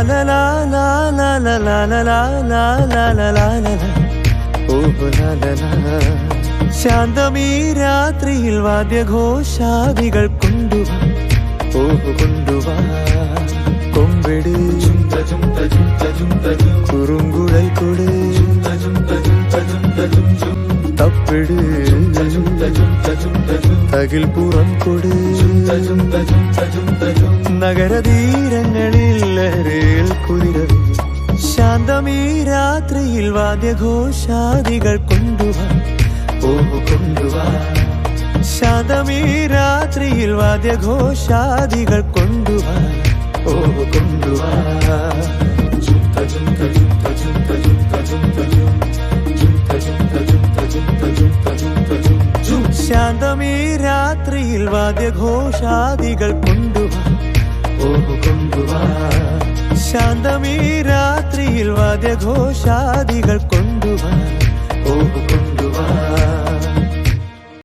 la la la la la la la la la la la la la ഓഹ് la la la ശാന്തമീ രാത്രിയിൽ വാദ്യഘോഷാദികൾ കൊണ്ടുവാ ഓഹ് കൊണ്ടുവാ കൊമ്പെട് കുറുങ്കുഴൽ കൊട് തപ്പിട് തകിൽ പുറം കൊട് നഗരതീരങ്ങളിൽ ലഹരിയിൽ കുതിരവേ ശാന്തമീ രാത്രിയിൽ വാദ്യഘോഷാദികൾ കൊണ്ടുവാ ഓഹ് കൊണ്ടുവാ ശാന്തമീ രാത്രിയിൽ വാദ്യഘോഷാദികൾ കൊണ്ടുവാ ഓഹ് കൊണ്ടുവാ ശാന്തമീ രാത്രിയിൽ വാദ്യഘോഷാദികൾ കൊണ്ടുവാ ഓഹ് കൊണ്ടുവാ ശാന്തമീ രാത്രിയിൽ വാദ്യഘോഷാദികൾ കൊണ്ടുവാ